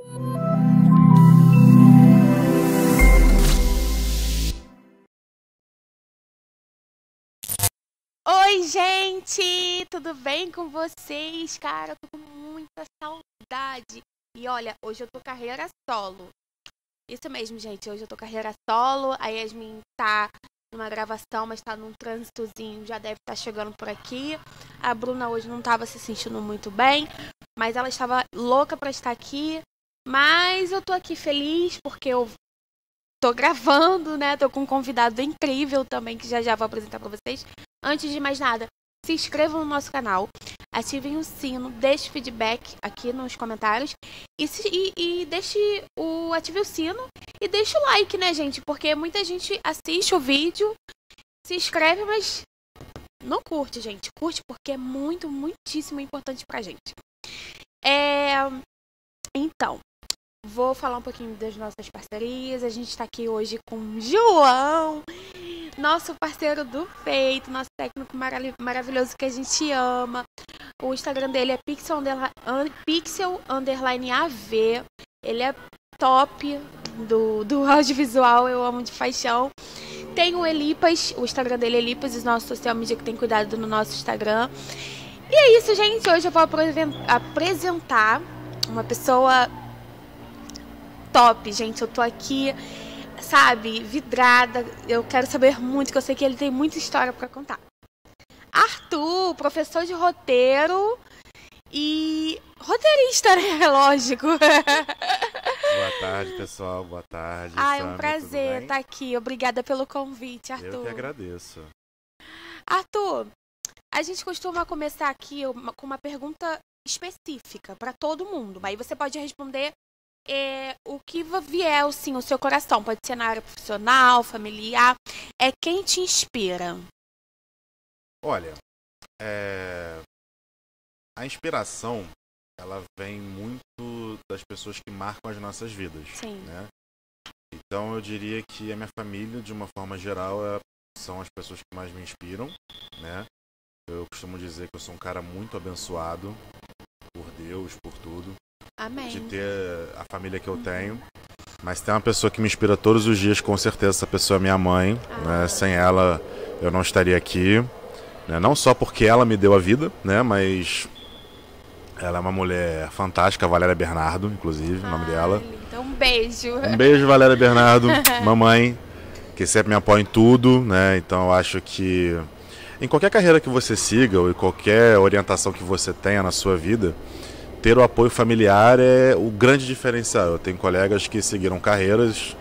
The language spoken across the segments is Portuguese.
Oi, gente! Tudo bem com vocês? Cara, eu tô com muita saudade. E olha, hoje eu tô carreira solo. Isso mesmo, gente. Hoje eu tô carreira solo. A Yasmin tá numa gravação, mas tá num trânsitozinho. Já deve estar chegando por aqui. A Bruna hoje não tava se sentindo muito bem, mas ela estava louca pra estar aqui. Mas eu tô aqui feliz porque eu tô gravando, né? Tô com um convidado incrível também, que já vou apresentar pra vocês. Antes de mais nada, se inscrevam no nosso canal, ativem o sino, deixe feedback aqui nos comentários ative o sino e deixe o like, né, gente? Porque muita gente assiste o vídeo, se inscreve, mas não curte, gente. Curte porque é muitíssimo importante pra gente. Então, vou falar um pouquinho das nossas parcerias. A gente tá aqui hoje com o João, nosso parceiro do peito, nosso técnico maravilhoso que a gente ama. O Instagram dele é pixel_AV. Ele é top do audiovisual, eu amo de paixão. Tem o Elipas, o Instagram dele é Elipas, o nosso social media que tem cuidado no nosso Instagram. E é isso, gente. Hoje eu vou apresentar uma pessoa top, gente. Eu tô aqui, sabe, vidrada. Eu quero saber muito, que eu sei que ele tem muita história pra contar. Arthur, professor de roteiro e roteirista, né? Lógico. Boa tarde, pessoal. Boa tarde. É um prazer estar aqui. Obrigada pelo convite, Arthur. Eu que agradeço. Arthur, a gente costuma começar aqui com uma pergunta específica para todo mundo. Aí você pode responder o que vier, assim, o seu coração. Pode ser na área profissional, familiar. Quem te inspira? Olha, a inspiração, ela vem muito das pessoas que marcam as nossas vidas. Sim. Né? Então eu diria que a minha família, de uma forma geral, são as pessoas que mais me inspiram, né? Eu costumo dizer que eu sou um cara muito abençoado por Deus, por tudo. Amém. De ter a família que eu tenho. Mas tem uma pessoa que me inspira todos os dias, com certeza. Essa pessoa é minha mãe. Né? Sem ela, eu não estaria aqui. Né? Não só porque ela me deu a vida, né? Mas ela é uma mulher fantástica, a Valéria Bernardo, inclusive, o nome dela. Então, um beijo. Um beijo, Valéria Bernardo, mamãe, que sempre me apoia em tudo, né? Então eu acho que em qualquer carreira que você siga, ou em qualquer orientação que você tenha na sua vida, ter o apoio familiar é o grande diferencial. Eu tenho colegas que seguiram carreiras,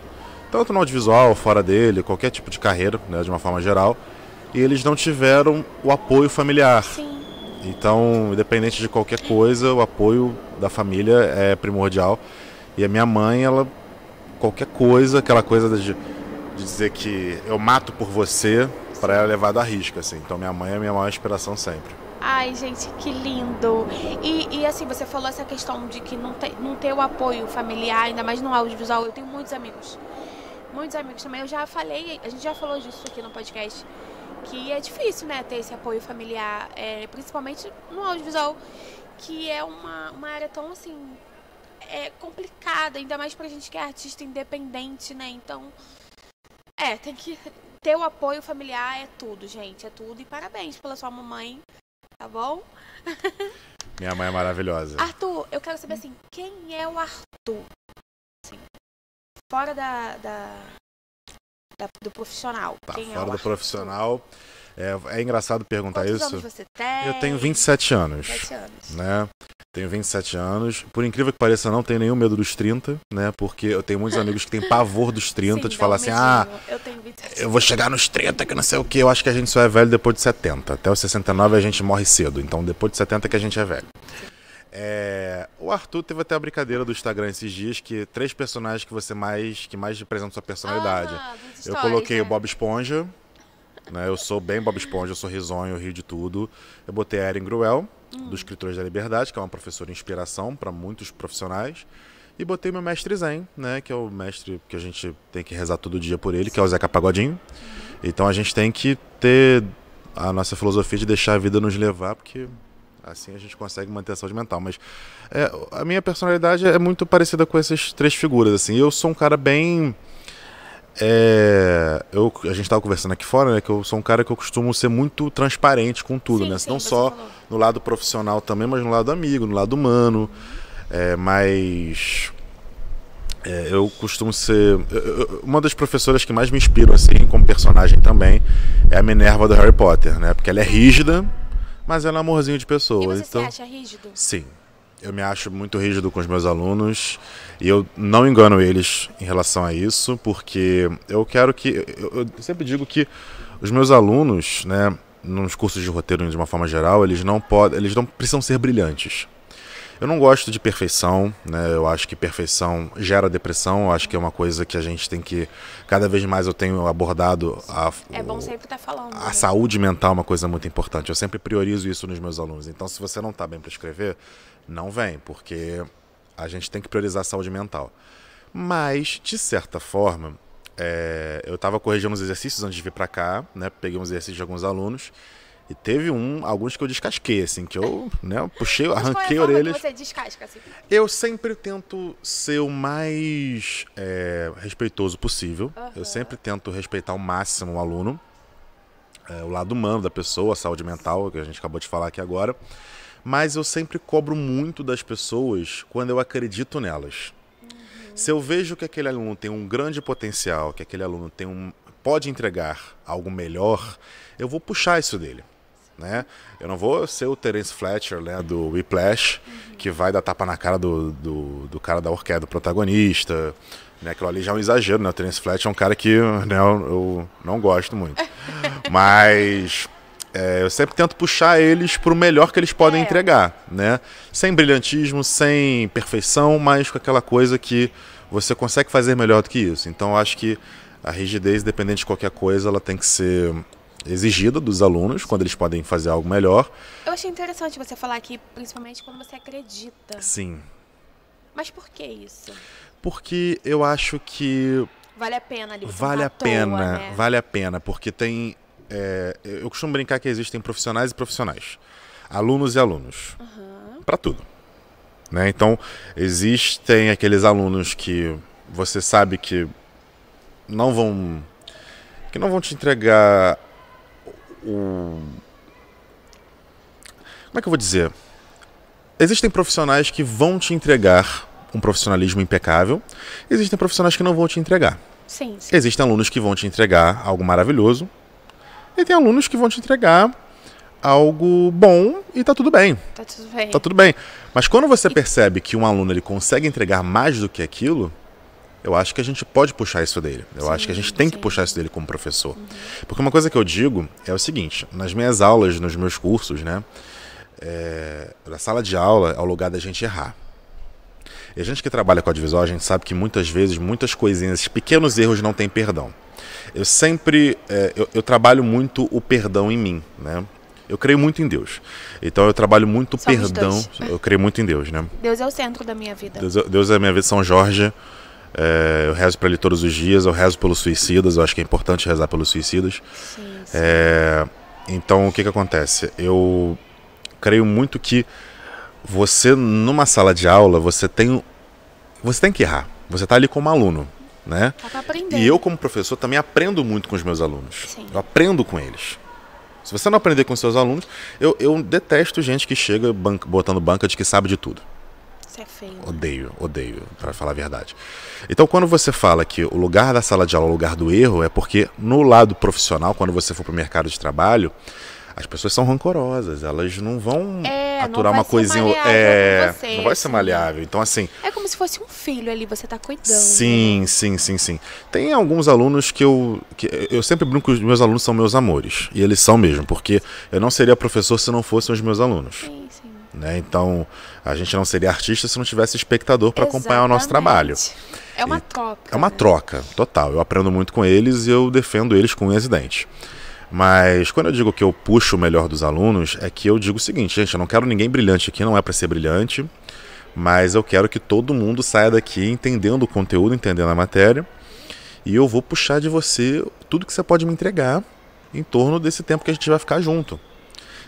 tanto no audiovisual, fora dele, qualquer tipo de carreira, né, de uma forma geral, e eles não tiveram o apoio familiar. Sim. Então, independente de qualquer coisa, o apoio da família é primordial. E a minha mãe, ela, qualquer coisa, aquela coisa de dizer que eu mato por você, para ela é levado à risca, assim. Então, minha mãe é a minha maior inspiração sempre. Ai, gente, que lindo. E assim, você falou essa questão de que não ter o apoio familiar, ainda mais no audiovisual. Eu tenho muitos amigos também. A gente já falou disso aqui no podcast, que é difícil, né, ter esse apoio familiar, principalmente no audiovisual, que é uma área tão, assim, complicada, ainda mais pra gente que é artista independente, né, então, tem que ter o apoio familiar, é tudo, gente, é tudo, e parabéns pela sua mamãe, tá bom? Minha mãe é maravilhosa. Arthur, eu quero saber, assim, quem é o Arthur? Assim, fora do profissional. Tá, quem fora do profissional. É engraçado perguntar Quantos isso. anos você tem? Eu tenho 27 anos. 27 anos. Né? Tenho 27 anos. Por incrível que pareça, não tenho nenhum medo dos 30, né? Porque eu tenho muitos amigos que têm pavor dos 30, Sim, de falar assim, eu tenho 27 eu vou chegar nos 30, que não sei o que. Eu acho que a gente só é velho depois de 70. Até os 69 a gente morre cedo. Então depois de 70 que a gente é velho. O Arthur teve até a brincadeira do Instagram esses dias, que 3 personagens que mais representam sua personalidade. Eu coloquei o Bob Esponja, né? Eu sou bem Bob Esponja, eu sou risonho, eu rio de tudo. Eu botei a Erin Gruel, do Escritores da Liberdade, que é uma professora de inspiração para muitos profissionais. E botei meu mestre Zen, né? Que é o mestre que a gente tem que rezar todo dia por ele, que é o Zeca Pagodinho. Então a gente tem que ter a nossa filosofia de deixar a vida nos levar, porque Assim a gente consegue manter a saúde mental. Mas a minha personalidade é muito parecida com essas três figuras. Assim. Eu sou um cara bem... a gente estava conversando aqui fora, né, que eu sou um cara que eu costumo ser muito transparente com tudo, Sim, né? sim, Não você só falou. no lado profissional também, mas no lado amigo, no lado humano. Mas eu costumo ser... uma das professoras que mais me inspiram, assim, como personagem também, é a Minerva do Harry Potter, né? Porque ela é rígida, mas ela é um amorzinho de pessoa. E você Então, se acha rígido? sim. Eu me acho muito rígido com os meus alunos e eu não engano eles em relação a isso, porque eu quero que... Eu sempre digo que os meus alunos, né, nos cursos de roteiro de uma forma geral, eles não precisam ser brilhantes. Eu não gosto de perfeição, né? Eu acho que perfeição gera depressão. Eu acho que é uma coisa que a gente tem que... Cada vez mais eu tenho abordado É bom sempre estar falando. a né? saúde mental é uma coisa muito importante. Eu sempre priorizo isso nos meus alunos. Então, se você não está bem para escrever, não vem, porque a gente tem que priorizar a saúde mental. Mas, de certa forma, eu estava corrigindo uns exercícios antes de vir para cá, né? Peguei uns exercícios de alguns alunos. E teve alguns que eu descasquei, assim, que eu, né, puxei, arranquei a orelhas. Que você descasca, assim? Eu sempre tento ser o mais respeitoso possível. Eu sempre tento respeitar ao máximo o aluno. O lado humano da pessoa, a saúde mental, que a gente acabou de falar aqui agora. Mas eu sempre cobro muito das pessoas quando eu acredito nelas. Se eu vejo que aquele aluno tem um grande potencial, que aquele aluno pode entregar algo melhor, eu vou puxar isso dele. Né? Eu não vou ser o Terence Fletcher, né, do Whiplash, que vai dar tapa na cara do cara da orquestra, do protagonista. Né? Aquilo ali já é um exagero, né? O Terence Fletcher é um cara que, né, eu não gosto muito. Mas eu sempre tento puxar eles para o melhor que eles podem entregar. Né? Sem brilhantismo, sem perfeição, mas com aquela coisa que você consegue fazer melhor do que isso. Então eu acho que a rigidez, independente de qualquer coisa, ela tem que ser exigida dos alunos, quando eles podem fazer algo melhor. Eu achei interessante você falar aqui, principalmente quando você acredita. Sim. Mas por que isso? Porque eu acho que vale a pena ali. Vale a pena, né? Vale a pena, porque tem... eu costumo brincar que existem profissionais e profissionais. Alunos e alunos. Para tudo. Né? Então, existem aqueles alunos que você sabe que não vão te entregar como é que eu vou dizer? Existem profissionais que vão te entregar um profissionalismo impecável. Existem profissionais que não vão te entregar. Sim. Existem alunos que vão te entregar algo maravilhoso. E tem alunos que vão te entregar algo bom e tá tudo bem. Tá tudo bem. Tá tudo bem. Mas quando você percebe que um aluno ele consegue entregar mais do que aquilo, eu acho que a gente pode puxar isso dele. Eu acho que a gente tem que puxar isso dele como professor. Porque uma coisa que eu digo é o seguinte, nas minhas aulas, nos meus cursos, né, a sala de aula é o lugar da gente errar. E a gente que trabalha com audiovisual, a gente sabe que muitas vezes, muitas coisinhas, pequenos erros não têm perdão. Eu sempre, eu trabalho muito o perdão em mim, né? Eu creio muito em Deus. Então eu trabalho muito o perdão. Dois. Eu creio muito em Deus, né? Deus é o centro da minha vida. Deus é a minha vida, São Jorge. Eu rezo para ele todos os dias, eu rezo pelos suicidas, eu acho que é importante rezar pelos suicidas. Sim. Então o que acontece? Eu creio muito que você, numa sala de aula, você tem que errar. Você está ali como aluno, né? Tá pra aprender. E eu, como professor, também aprendo muito com os meus alunos. Sim. Eu aprendo com eles. Se você não aprender com seus alunos, eu detesto gente que chega botando banca de que sabe de tudo. Isso é feio. Odeio, para falar a verdade. Então, quando você fala que o lugar da sala de aula é o lugar do erro, é porque no lado profissional, quando você for para o mercado de trabalho, as pessoas são rancorosas, elas não vão aturar uma coisinha. Não vai ser maleável. Então, assim. É como se fosse um filho ali, você tá cuidando. Sim. Tem alguns alunos que eu sempre brinco que os meus alunos são meus amores. E eles são mesmo, porque eu não seria professor se não fossem os meus alunos. Sim. Né? Então, a gente não seria artista se não tivesse espectador para acompanhar o nosso trabalho. É uma troca. É uma troca, total. Eu aprendo muito com eles e eu defendo eles com unhas e dentes. Mas quando eu digo que eu puxo o melhor dos alunos, é que eu digo o seguinte, gente, eu não quero ninguém brilhante aqui, não é para ser brilhante, mas eu quero que todo mundo saia daqui entendendo o conteúdo, entendendo a matéria, e eu vou puxar de você tudo que você pode me entregar em torno desse tempo que a gente vai ficar junto.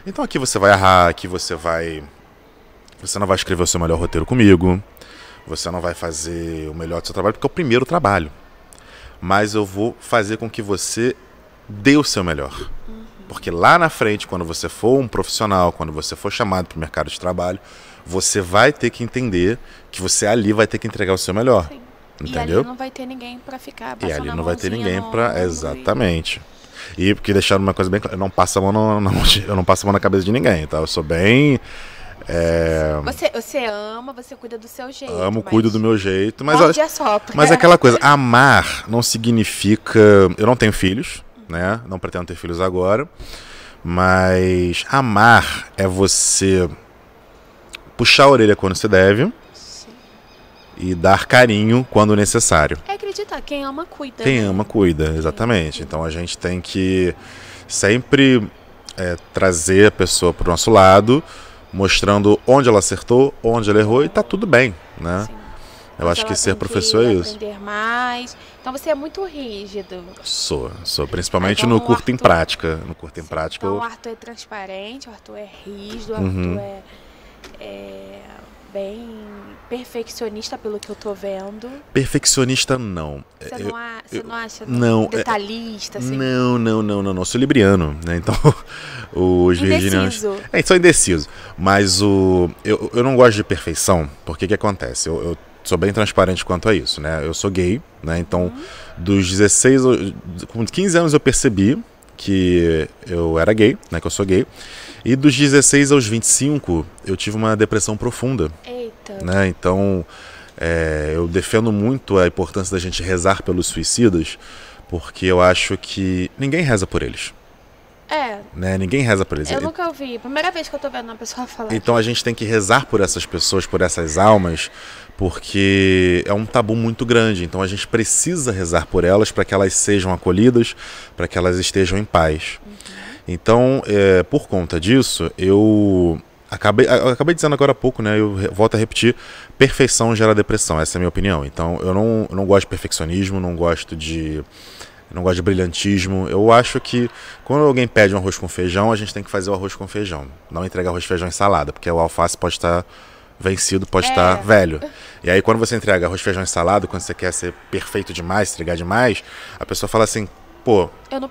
Então aqui você vai errar, aqui você não vai escrever o seu melhor roteiro comigo, você não vai fazer o melhor do seu trabalho, porque é o primeiro trabalho. Mas eu vou fazer com que você dê o seu melhor. Porque lá na frente, quando você for um profissional, quando você for chamado para o mercado de trabalho, você vai ter que entender que você ali vai ter que entregar o seu melhor. Sim. Entendeu? E ali não vai ter ninguém para ficar passando. E ali a não vai ter mãozinha ninguém no para... ombro Exatamente. E porque deixando uma coisa bem clara, eu não passo a mão eu não passo a mão na cabeça de ninguém, tá? Eu sou bem... Você ama, você cuida do seu jeito. Amo, cuido do meu jeito. Mas, Morde e assopra. mas aquela coisa, amar não significa... Eu não tenho filhos, né? Não pretendo ter filhos agora. Mas amar é você puxar a orelha quando se deve. Sim. E dar carinho quando necessário. É acreditar, quem ama, cuida. Quem ama, cuida, exatamente. Então a gente tem que sempre trazer a pessoa para o nosso lado, mostrando onde ela acertou, onde ela errou, e tá tudo bem, né? Sim. Eu acho que ser professor é isso. Aprender mais. Então você é muito rígido. Sou, principalmente Então, no curto em Arthur- prática. No curto em prática, Então o eu... Arthur é transparente, o Arthur é rígido, o Uhum. Arthur é bem perfeccionista pelo que eu tô vendo. Perfeccionista, não. Você não acha não, detalhista, assim? Não. Eu sou libriano, né? Então, os virginianos... Indeciso. Sou indeciso. Mas eu não gosto de perfeição, porque o que acontece? Eu sou bem transparente quanto a isso, né? Eu sou gay, né? Então, dos 16... Com 15 anos eu percebi que eu era gay, né? Que eu sou gay. E dos 16 aos 25, eu tive uma depressão profunda. Eita. Né? Então, eu defendo muito a importância da gente rezar pelos suicidas, porque eu acho que ninguém reza por eles. Né? Ninguém reza por eles. Eu nunca ouvi. Primeira vez que eu tô vendo uma pessoa falar. Então a gente tem que rezar por essas pessoas, por essas almas, porque é um tabu muito grande. Então a gente precisa rezar por elas para que elas sejam acolhidas, para que elas estejam em paz. Então, por conta disso, eu acabei dizendo agora há pouco, né? Eu volto a repetir, perfeição gera depressão, essa é a minha opinião. Então eu não gosto de perfeccionismo, não gosto de brilhantismo. Eu acho que quando alguém pede um arroz com feijão, a gente tem que fazer o arroz com feijão. Não entregar arroz, feijão e salada, porque o alface pode estar vencido, pode estar velho. E aí quando você entrega arroz, feijão e salada, quando você quer ser perfeito demais, entregar demais, a pessoa fala assim, pô, Eu não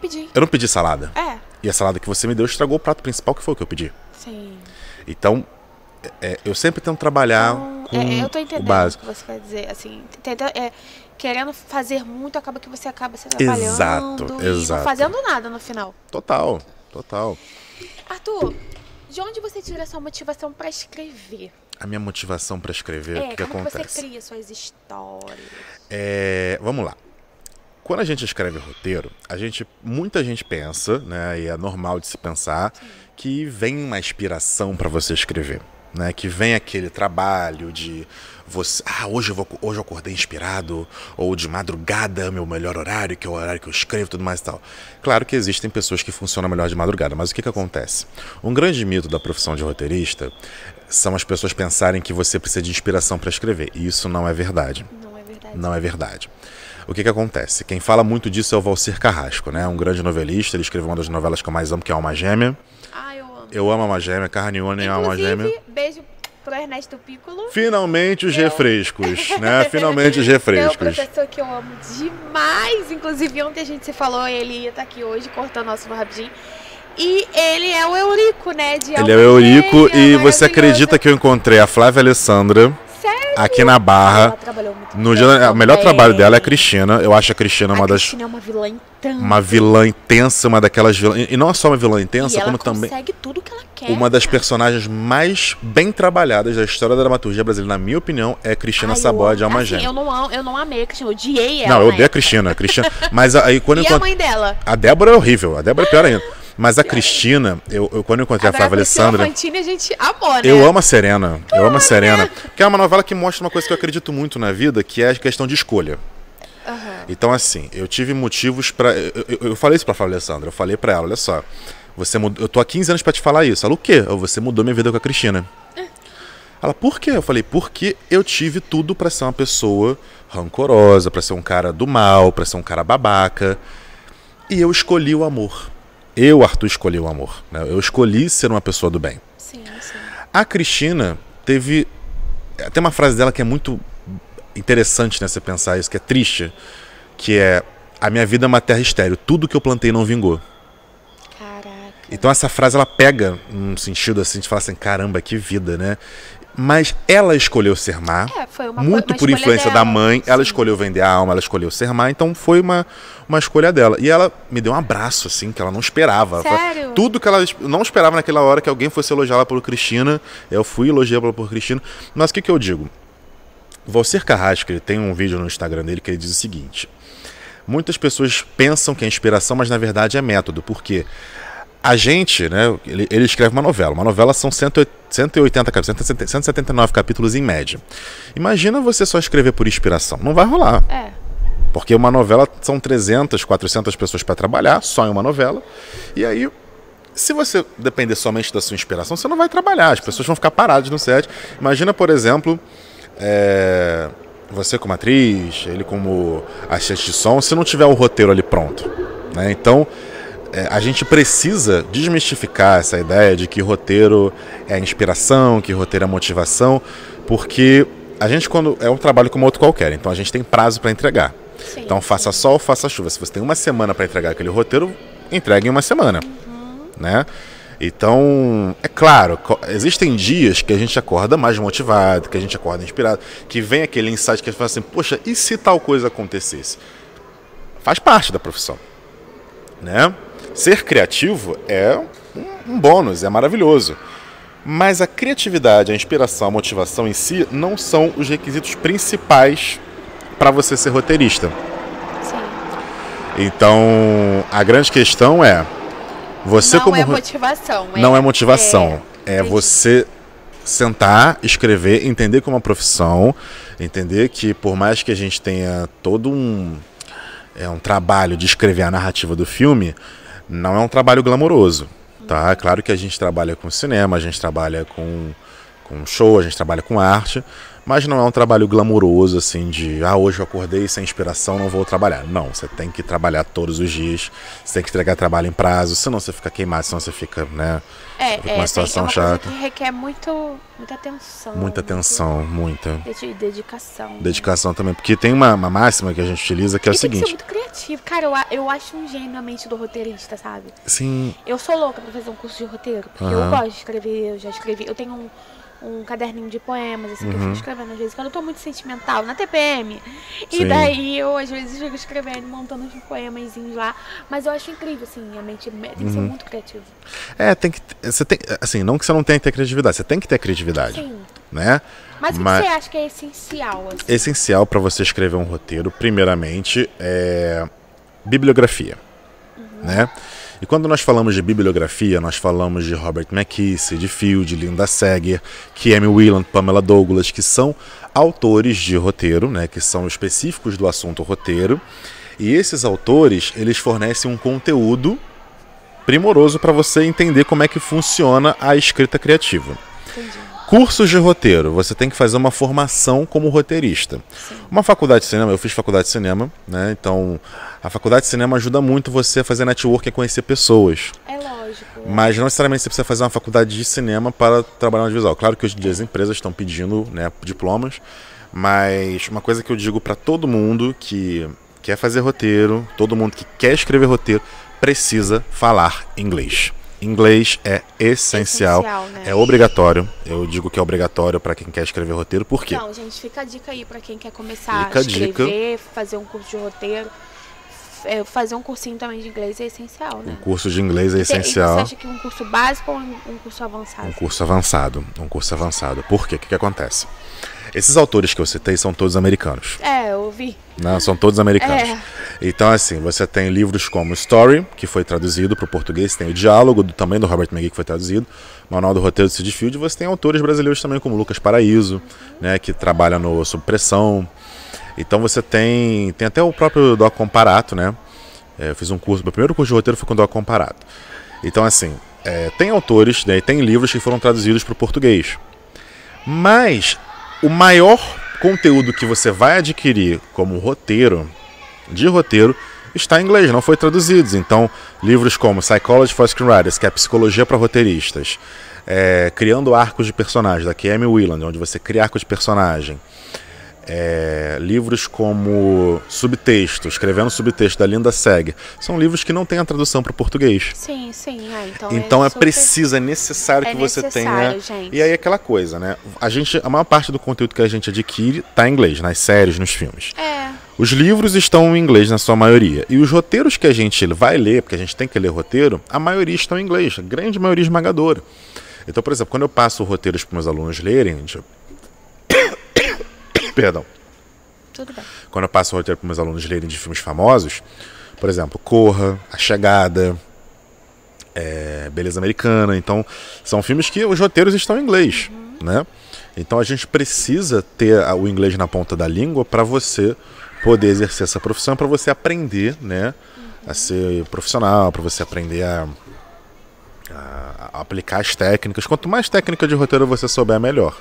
pedi salada. E a salada que você me deu estragou o prato principal, que foi o que eu pedi. Sim. Então, eu sempre tento trabalhar com eu tô o entendendo o básico. que você quer dizer. Assim, querendo fazer muito, acaba que você acaba se atrapalhando e não Exato. fazendo nada no final. Total. Arthur, de onde você tira a sua motivação pra escrever? A minha motivação para escrever, o que como acontece? você cria suas histórias? Vamos lá. Quando a gente escreve roteiro, muita gente pensa, né, e é normal de se pensar, que vem uma inspiração para você escrever, né, que vem aquele trabalho de você, hoje eu acordei inspirado, ou de madrugada é o meu melhor horário, que é o horário que eu escrevo, tudo mais e tal. Claro que existem pessoas que funcionam melhor de madrugada, mas o que acontece? Um grande mito da profissão de roteirista são as pessoas pensarem que você precisa de inspiração para escrever, e isso não é verdade. Não é verdade. O que acontece? Quem fala muito disso é o Valcir Carrasco, né? Um grande novelista, ele escreveu uma das novelas que eu mais amo, que é Alma Gêmea. Eu amo. Eu amo Alma Gêmea, Carne Única e Alma Gêmea. Inclusive, beijo pro Ernesto Piccolo. Finalmente os refrescos, né? Finalmente os Meu refrescos. professor que eu amo demais. Inclusive, ontem a gente se falou, ele ia estar aqui hoje, cortando nosso no rapidinho. E ele é o Eurico, né? Ele é o Eurico e você acredita que eu encontrei a Flávia Alessandra aqui na Barra. Ela trabalhou muito No bem dia, o melhor também. trabalho dela é a Cristina. Eu acho a Cristina A Cristina é uma vilã intensa. uma vilã intensa, uma daquelas vilãs. E não só uma vilã intensa, E ela como também consegue tudo que ela quer. uma das personagens mais bem trabalhadas da história da dramaturgia brasileira, na minha opinião, é Cristina Saboia de Alma Gêmea. Eu não amei a Cristina, eu odiei ela. Não, eu odeio a Cristina. Mas aí quando eu E a encontrei. mãe dela? A Débora é horrível, a Débora é pior ainda. Mas a Cristina, quando eu encontrei a Flávia Alessandra. A Fantine a gente amou, né? Eu amo a Serena. Eu amo a Serena. Porque é uma novela que mostra uma coisa que eu acredito muito na vida, que é a questão de escolha. Então, assim, eu tive motivos pra. Eu falei isso pra Flávia Alessandra. Eu falei pra ela: olha só, eu tô há 15 anos pra te falar isso. Ela, o quê? Você mudou minha vida com a Cristina. Ela, por quê? Eu falei: porque eu tive tudo pra ser uma pessoa rancorosa, pra ser um cara do mal, pra ser um cara babaca. E eu escolhi o amor. Eu, Arthur, escolhi o amor. Né? Eu escolhi ser uma pessoa do bem. Sim. A Cristina teve... Tem uma frase dela que é muito interessante, né, você pensar isso, que é triste, que é: a minha vida é uma terra estéril, tudo que eu plantei não vingou. Caraca. Então essa frase, ela pega num sentido assim, de falar assim, caramba, que vida, né? Mas ela escolheu ser má, Foi muito uma por influência dela. da mãe. Ela Sim. escolheu vender a alma, ela escolheu ser má, então foi uma escolha dela. E ela me deu um abraço, assim, que ela não esperava. Sério? Tudo que ela não esperava naquela hora, que alguém fosse elogiá-la por Cristina, eu fui elogiá-la por Cristina. Mas o que eu digo? Valcir Carrasco, ele tem um vídeo no Instagram dele que ele diz o seguinte: muitas pessoas pensam que é inspiração, mas na verdade é método, porque a gente, né, ele escreve uma novela. Uma novela são 180 capítulos, 179 capítulos em média. Imagina você só escrever por inspiração. Não vai rolar. Porque uma novela são 300, 400 pessoas para trabalhar, só em uma novela. E aí, se você depender somente da sua inspiração, você não vai trabalhar. As pessoas vão ficar paradas no set. Imagina, por exemplo, você como atriz, ele como assistente de som, se não tiver o roteiro ali pronto, né? Então, a gente precisa desmistificar essa ideia de que roteiro é inspiração, que roteiro é motivação, porque a gente, quando é um trabalho como outro qualquer, então a gente tem prazo para entregar. Sim, então faça sol, faça chuva. Se você tem uma semana para entregar aquele roteiro, entregue em uma semana, né? Então, é claro, existem dias que a gente acorda mais motivado, que a gente acorda inspirado, que vem aquele insight que a gente fala assim, poxa, e se tal coisa acontecesse? Faz parte da profissão, né? Ser criativo é um bônus, é maravilhoso. Mas a criatividade, a inspiração, a motivação em si não são os requisitos principais para você ser roteirista. Sim. Então, a grande questão é... Você não como é motivação. Não é motivação. É você sentar, escrever, entender como uma profissão, entender que por mais que a gente tenha todo um trabalho de escrever a narrativa do filme, não é um trabalho glamouroso, tá? É claro que a gente trabalha com cinema, a gente trabalha com show, a gente trabalha com arte, mas não é um trabalho glamouroso, assim, de hoje eu acordei sem inspiração, não vou trabalhar. Não, você tem que trabalhar todos os dias, você tem que entregar trabalho em prazo, senão você fica queimado, senão você fica, né, fica uma situação chata. Coisa que requer muita atenção. Muita atenção, muita. Dedicação. Dedicação também, porque tem uma máxima que a gente utiliza que é o seguinte... Tem que ser muito criativo. Cara, eu acho um gênio a mente do roteirista, sabe? Sim. Eu sou louca pra fazer um curso de roteiro, porque eu gosto de escrever, eu já escrevi, eu tenho um caderninho de poemas, assim, que eu fico escrevendo às vezes, quando eu tô muito sentimental, na TPM. Sim. E daí eu, às vezes, fico escrevendo, montando uns poemazinhos lá. Mas eu acho incrível, assim, a mente tem que ser muito criativa. Tem que... Você tem, assim, não que você não tenha que ter criatividade, você tem que ter criatividade. Sim. Né? Mas o que você acha que é essencial, assim? Essencial para você escrever um roteiro, primeiramente, é bibliografia, né? E quando nós falamos de bibliografia, nós falamos de Robert McKee, Sid Field, Linda Seger, Kiemi Whelan, Pamela Douglas, que são autores de roteiro, né, que são específicos do assunto roteiro. E esses autores, eles fornecem um conteúdo primoroso para você entender como é que funciona a escrita criativa. Entendi. Cursos de roteiro, você tem que fazer uma formação como roteirista. Sim. Uma faculdade de cinema, eu fiz faculdade de cinema, né? Então, a faculdade de cinema ajuda muito você a fazer networking e conhecer pessoas. É lógico. Mas não necessariamente você precisa fazer uma faculdade de cinema para trabalhar no audiovisual. Claro que hoje em dia as empresas estão pedindo, né, diplomas, mas uma coisa que eu digo para todo mundo que quer fazer roteiro, todo mundo que quer escrever roteiro, precisa falar inglês. Inglês é essencial, né? É obrigatório. Eu digo que é obrigatório para quem quer escrever roteiro, por quê? Então, gente, fica a dica aí para quem quer começar a escrever, fazer um curso de roteiro. Fazer um cursinho também de inglês é essencial, né? Um curso de inglês é essencial. E você acha que um curso básico ou um curso avançado? Um curso avançado. Por quê? O que acontece? Esses autores que eu citei são todos americanos. Eu vi. Não, são todos americanos. Então, assim, você tem livros como Story, que foi traduzido para o português, tem o Diálogo, também do Robert McKee, que foi traduzido, Manual do Roteiro de Sid Field, e você tem autores brasileiros também, como Lucas Paraíso, né, que trabalha no Sob Pressão. Então você tem até o próprio Doc Comparato, né? Eu fiz um curso, meu primeiro curso de roteiro foi com o Doc Comparato. Então, assim, tem autores, né, tem livros que foram traduzidos para o português. Mas o maior conteúdo que você vai adquirir como roteiro, está em inglês, não foi traduzido. Então, livros como Psychology for Screenwriters, que é a psicologia para roteiristas, Criando Arcos de Personagem, da Amy Whelan, onde você cria arcos de personagem. Livros como Subtexto, Escrevendo Subtexto, da Linda Seg, são livros que não têm a tradução para o português. Sim. Então é necessário que você tenha. Gente. E aí aquela coisa, né? A maior parte do conteúdo que a gente adquire está em inglês, nas séries, nos filmes. Os livros estão em inglês na sua maioria. E os roteiros que a gente vai ler, porque a gente tem que ler roteiro, a maioria estão em inglês, a grande maioria esmagadora. Então, por exemplo, quando eu passo roteiros para meus alunos lerem, Perdão. Tudo bem. Quando eu passo o roteiro para meus alunos lerem de filmes famosos, por exemplo, Corra, A Chegada, Beleza Americana. Então, são filmes que os roteiros estão em inglês, né? Então, a gente precisa ter o inglês na ponta da língua para você poder exercer essa profissão, para você aprender, né, a ser profissional, para você aprender a aplicar as técnicas. Quanto mais técnica de roteiro você souber, melhor.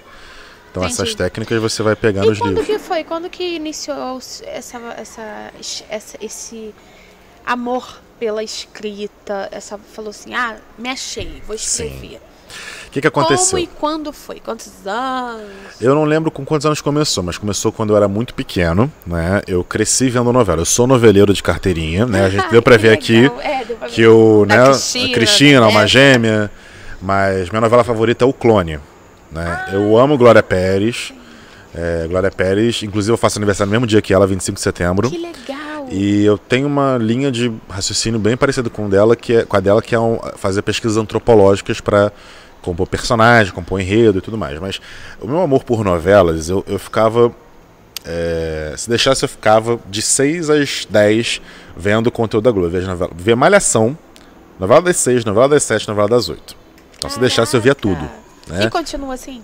Então essas técnicas você vai pegar nos livros. Quando que iniciou esse amor pela escrita? Falou assim, me achei, vou escrever. Sim. O que aconteceu? Como e quando foi? Quantos anos? Eu não lembro com quantos anos começou, mas começou quando eu era muito pequeno, né? Eu cresci vendo novela. Eu sou noveleiro de carteirinha, né? A gente deu pra ver aqui que eu, né? A Cristina, uma gêmea, mas minha novela favorita é O Clone, né? Eu amo Glória Pérez. Glória Pérez, inclusive eu faço aniversário no mesmo dia que ela, 25 de setembro. Que legal! E eu tenho uma linha de raciocínio bem parecida com a dela, que é fazer pesquisas antropológicas para compor personagem, compor enredo e tudo mais. Mas o meu amor por novelas, eu ficava... se deixasse, eu ficava de 6 às 10 vendo o conteúdo da Globo. Via Malhação, novela das 6, novela das 7, novela das 8. Então, se deixasse, eu via tudo. Né? E continua assim?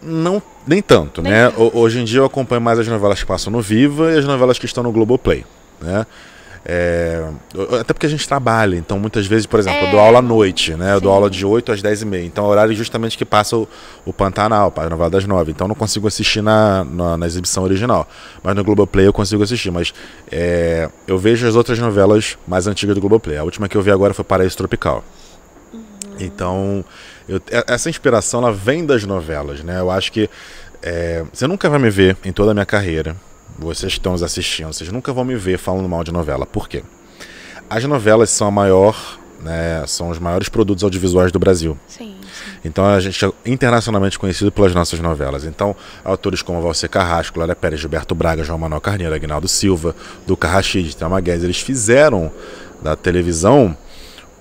Não, nem tanto, né? Hoje em dia eu acompanho mais as novelas que passam no Viva e as novelas que estão no Globoplay, né? Até porque a gente trabalha, então muitas vezes, por exemplo, eu dou aula à noite, né? Eu dou aula de 8 às 10h30, então é o horário justamente que passa o Pantanal, a novela das 9, então eu não consigo assistir na exibição original, mas no Globoplay eu consigo assistir, mas eu vejo as outras novelas mais antigas do Globoplay. A última que eu vi agora foi Paraíso Tropical. Então, essa inspiração ela vem das novelas, né? Eu acho que você nunca vai me ver em toda a minha carreira, vocês que estão nos assistindo, vocês nunca vão me ver falando mal de novela. Por quê? As novelas são são os maiores produtos audiovisuais do Brasil. Sim. Então a gente é internacionalmente conhecido pelas nossas novelas. Então, autores como Valcer Carrasco, Glória Pérez, Gilberto Braga, João Manuel Carneiro, Aguinaldo Silva, Duca Rachid, Thelma Guedes, eles fizeram da televisão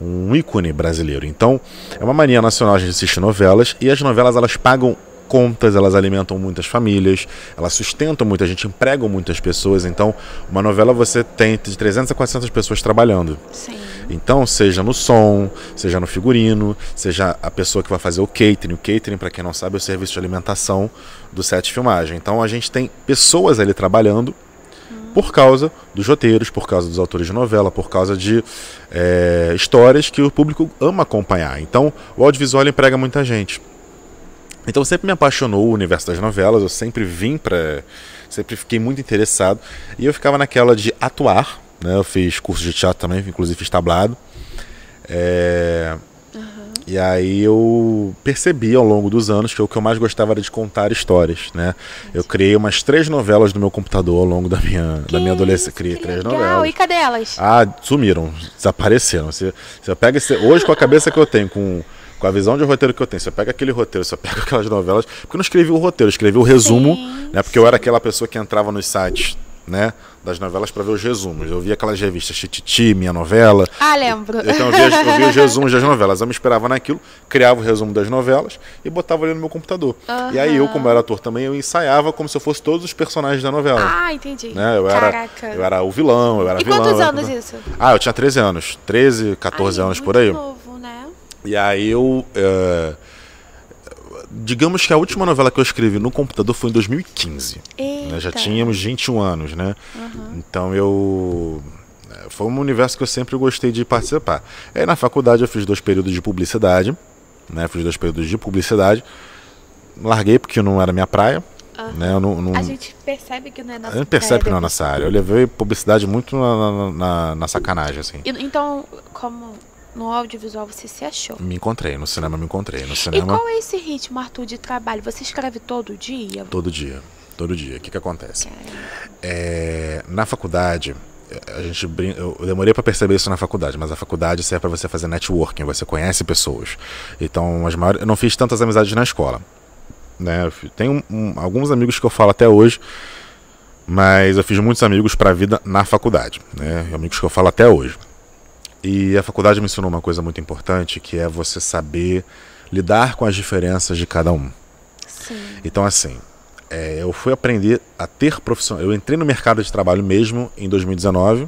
um ícone brasileiro. Então, é uma mania nacional a gente assistir novelas, e as novelas elas pagam contas, elas alimentam muitas famílias, elas sustentam muita gente, empregam muitas pessoas. Então, uma novela você tem de 300 a 400 pessoas trabalhando. Sim. Então, seja no som, seja no figurino, seja a pessoa que vai fazer o catering. O catering, para quem não sabe, é o serviço de alimentação do set de filmagem. Então, a gente tem pessoas ali trabalhando por causa dos roteiros, por causa dos autores de novela, por causa de histórias que o público ama acompanhar. Então, o audiovisual emprega muita gente. Então, sempre me apaixonou o universo das novelas, eu sempre sempre fiquei muito interessado, e eu ficava naquela de atuar, né? Eu fiz curso de teatro também, inclusive fiz tablado. E aí eu percebi ao longo dos anos que o que eu mais gostava era de contar histórias, né? Eu criei umas 3 novelas no meu computador ao longo da minha adolescência. Criei 3 novelas. E cadê elas? Sumiram, desapareceram. Se eu pego hoje, com a cabeça que eu tenho, com a visão de roteiro que eu tenho, se eu pego aquele roteiro, se eu pego aquelas novelas, porque eu não escrevi o roteiro, eu escrevi o resumo, né? Porque eu era aquela pessoa que entrava nos sites, né, das novelas para ver os resumos. Eu via aquelas revistas Tititi, Minha Novela. Lembro. Então eu via os resumos das novelas. Eu me esperava naquilo, criava o resumo das novelas e botava ali no meu computador. E aí eu, como era ator também, eu ensaiava como se eu fosse todos os personagens da novela. Entendi. Né? Eu era o vilão, eu era E vilão. quantos anos isso? Eu tinha 13 anos. 13, 14 anos por aí. Novo, né? E aí digamos que a última novela que eu escrevi no computador foi em 2015. Né? Já tínhamos 21 anos, né? Então foi um universo que eu sempre gostei de participar. Aí na faculdade eu fiz 2 períodos de publicidade, né? Larguei porque não era minha praia, né? Eu não, A gente percebe que não é nossa a gente percebe que não é área. nossa área. Eu levei publicidade muito na sacanagem, assim. Então, como no audiovisual você se achou? Me encontrei, no cinema me encontrei. No E cinema, qual é esse ritmo, Arthur, de trabalho? Você escreve todo dia? todo dia. Todo dia. O que acontece? Na faculdade, eu demorei para perceber isso na faculdade, mas a faculdade serve para você fazer networking, você conhece pessoas. Então, eu não fiz tantas amizades na escola, né? Tenho alguns amigos que eu falo até hoje, mas eu fiz muitos amigos para a vida na faculdade, né? Amigos que eu falo até hoje. E a faculdade me ensinou uma coisa muito importante, que é você saber lidar com as diferenças de cada um. Sim. Então, assim, eu fui aprender a ter profissão. Eu entrei no mercado de trabalho mesmo em 2019,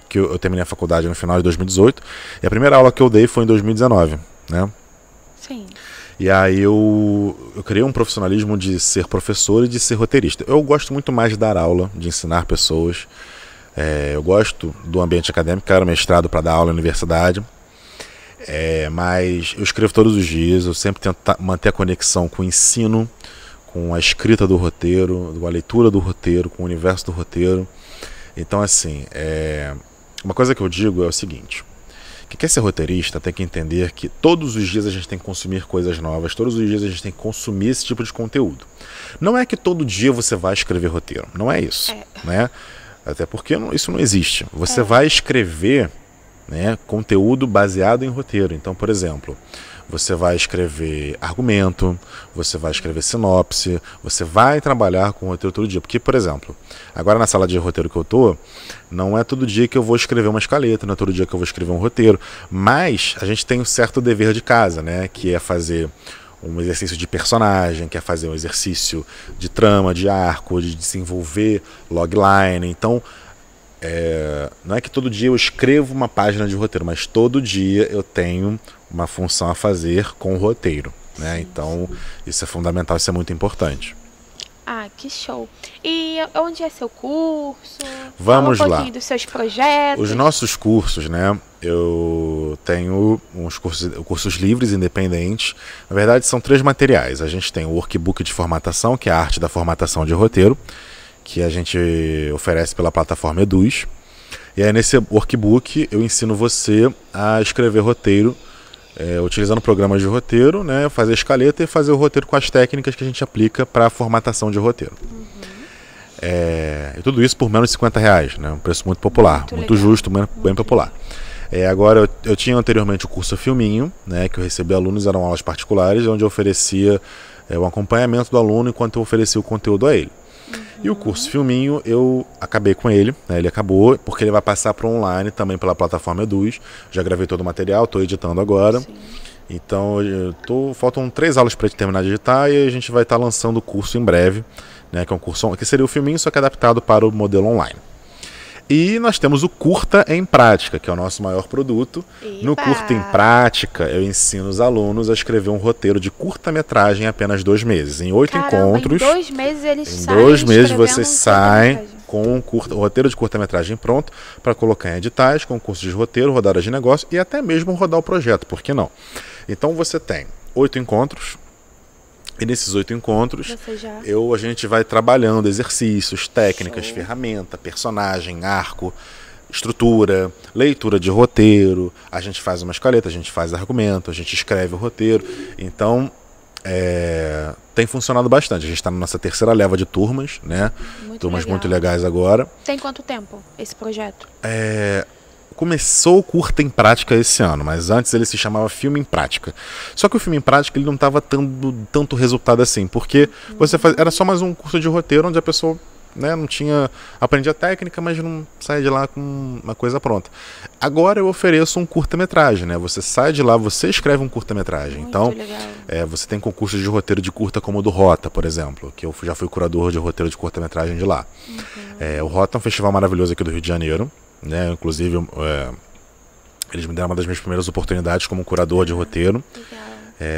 que eu terminei a faculdade no final de 2018, e a primeira aula que eu dei foi em 2019, né? Sim. E aí eu criei um profissionalismo de ser professor e de ser roteirista. Eu gosto muito mais de dar aula, de ensinar pessoas. Eu gosto do ambiente acadêmico, quero mestrado para dar aula na universidade. Mas eu escrevo todos os dias, eu sempre tento manter a conexão com o ensino, com a escrita do roteiro, com a leitura do roteiro, com o universo do roteiro. Então, assim, uma coisa que eu digo é o seguinte: quem quer ser roteirista tem que entender que todos os dias a gente tem que consumir coisas novas, todos os dias a gente tem que consumir esse tipo de conteúdo. Não é que todo dia você vai escrever roteiro, não é isso, né? Até porque isso não existe. Você vai escrever, né, conteúdo baseado em roteiro. Então, por exemplo, você vai escrever argumento, você vai escrever sinopse, você vai trabalhar com roteiro todo dia. Porque, por exemplo, agora na sala de roteiro que eu tô, não é todo dia que eu vou escrever uma escaleta, não é todo dia que eu vou escrever um roteiro, mas a gente tem um certo dever de casa, né, que é fazer um exercício de personagem, que é fazer um exercício de trama, de arco, de desenvolver logline. Então, não é que todo dia eu escrevo uma página de roteiro, mas todo dia eu tenho uma função a fazer com o roteiro, né? Então, isso é fundamental, isso é muito importante. Ah, que show. E onde é seu curso? Vamos Fala um lá. pouquinho dos seus projetos. Os nossos cursos, né? Eu tenho uns cursos livres, independentes. Na verdade, são 3 materiais. A gente tem o workbook de formatação, que é a arte da formatação de roteiro, que a gente oferece pela plataforma Eduz. E aí, nesse workbook, eu ensino você a escrever roteiro, utilizando programas de roteiro, né? Fazer escaleta e fazer o roteiro com as técnicas que a gente aplica para a formatação de roteiro. E tudo isso por menos de R$50, né? Um preço muito popular, muito justo, bem popular. Agora, eu tinha anteriormente o curso Filminho, né, que eu recebi alunos, eram aulas particulares, onde eu oferecia o acompanhamento do aluno enquanto eu oferecia o conteúdo a ele. E o curso Filminho, eu acabei com ele, né, ele acabou, porque ele vai passar para online também pela plataforma Eduz. Já gravei todo o material, estou editando agora. Sim. Então, faltam 3 aulas para terminar de editar e a gente vai estar lançando o curso em breve, né, que é um curso que seria o Filminho, só que adaptado para o modelo online. E nós temos o Curta em Prática, que é o nosso maior produto. Eba! No Curta em Prática, eu ensino os alunos a escrever um roteiro de curta-metragem em apenas 2 meses. Em 8 encontros. Em 2 meses eles Em saem 2 meses escrevendo vocês um saem curta-metragem. com o roteiro de curta-metragem pronto para colocar em editais, concursos de roteiro, rodadas de negócio e até mesmo rodar o projeto, por que não? Então você tem 8 encontros. E nesses 8 encontros, a gente vai trabalhando exercícios, técnicas, ferramenta, personagem, arco, estrutura, leitura de roteiro. A gente faz uma escaleta, a gente faz argumento, a gente escreve o roteiro. Então, tem funcionado bastante. A gente está na nossa 3ª leva de turmas, né? Turmas muito legais agora. Tem quanto tempo esse projeto? Começou o Curta em Prática esse ano, mas antes ele se chamava Filme em Prática. Só que o Filme em Prática ele não estava dando tanto resultado assim, porque era só mais um curso de roteiro onde a pessoa, né, não tinha, aprendia técnica, mas não saía de lá com uma coisa pronta. Agora eu ofereço um curta-metragem, né? Você sai de lá, você escreve um curta-metragem. Então, você tem concursos de roteiro de curta como o do Rota, por exemplo, que eu já fui curador de roteiro de curta-metragem de lá. O Rota é um festival maravilhoso aqui do Rio de Janeiro. Né? Inclusive, eles me deram uma das minhas primeiras oportunidades como curador de roteiro.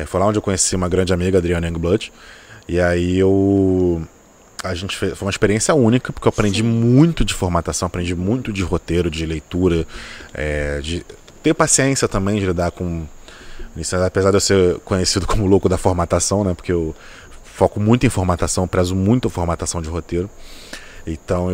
Foi lá onde eu conheci uma grande amiga, Adriana Engblood. E aí foi uma experiência única, porque eu aprendi muito de formatação, aprendi muito de roteiro, de leitura, de ter paciência também de lidar com isso, apesar de eu ser conhecido como louco da formatação, né? Porque eu foco muito em formatação, prezo muito a formatação de roteiro. Então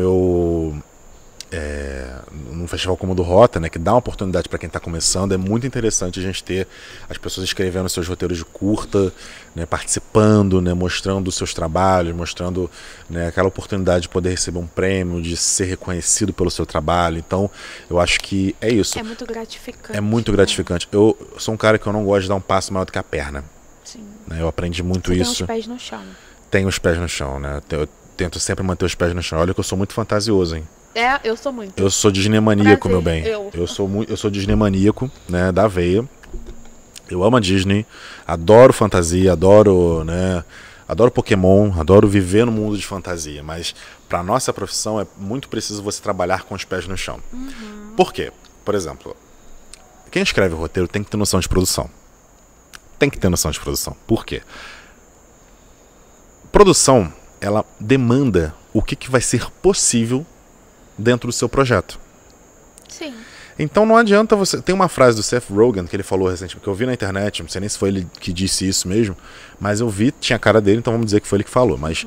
num festival como o do Rota, né, que dá uma oportunidade para quem está começando, é muito interessante a gente ter as pessoas escrevendo seus roteiros de curta, né, participando, né, mostrando os seus trabalhos, mostrando, né, aquela oportunidade de poder receber um prêmio, de ser reconhecido pelo seu trabalho. Então, eu acho que é isso. É muito gratificante. É muito gratificante. Eu sou um cara que eu não gosto de dar um passo maior do que a perna. Sim. Né, eu aprendi muito Você isso. tem os pés no chão. Tenho os pés no chão, né? Eu tento sempre manter os pés no chão. Olha que eu sou muito fantasioso, hein? Eu sou muito. Eu sou disneymaníaco, meu Prazer, bem. Eu sou disneymaníaco, né, da veia. Eu amo a Disney, adoro fantasia, adoro Pokémon, adoro viver no mundo de fantasia, mas para nossa profissão é muito preciso você trabalhar com os pés no chão. Por quê? Por exemplo, quem escreve roteiro tem que ter noção de produção. Tem que ter noção de produção. Por quê? Produção, ela demanda o que vai ser possível dentro do seu projeto. Sim. Então não adianta você... Tem uma frase do Seth Rogen que ele falou recentemente, que eu vi na internet, não sei nem se foi ele que disse isso mesmo, mas eu vi, tinha a cara dele, então vamos dizer que foi ele que falou. Mas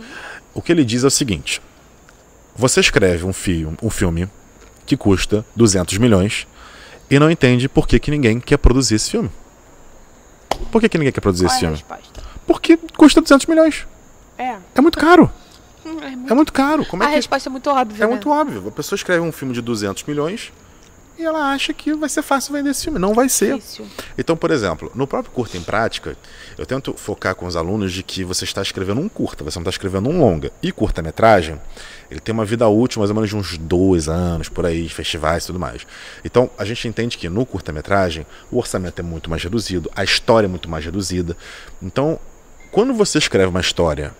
o que ele diz é o seguinte: você escreve um filme que custa 200 milhões e não entende por que ninguém quer produzir esse filme. Por que ninguém quer produzir esse filme? Resposta? Porque custa 200 milhões. É muito caro. É muito caro. Como é a que... resposta é muito óbvia. É muito óbvio. A pessoa escreve um filme de 200 milhões e ela acha que vai ser fácil vender esse filme. Não vai ser. Difícil. Então, por exemplo, no próprio Curta em Prática, eu tento focar com os alunos de que você está escrevendo um curta, você não está escrevendo um longa. E curta-metragem, ele tem uma vida útil mais ou menos de uns 2 anos, por aí, festivais e tudo mais. Então, a gente entende que no curta-metragem, o orçamento é muito mais reduzido, a história é muito mais reduzida. Então, quando você escreve uma história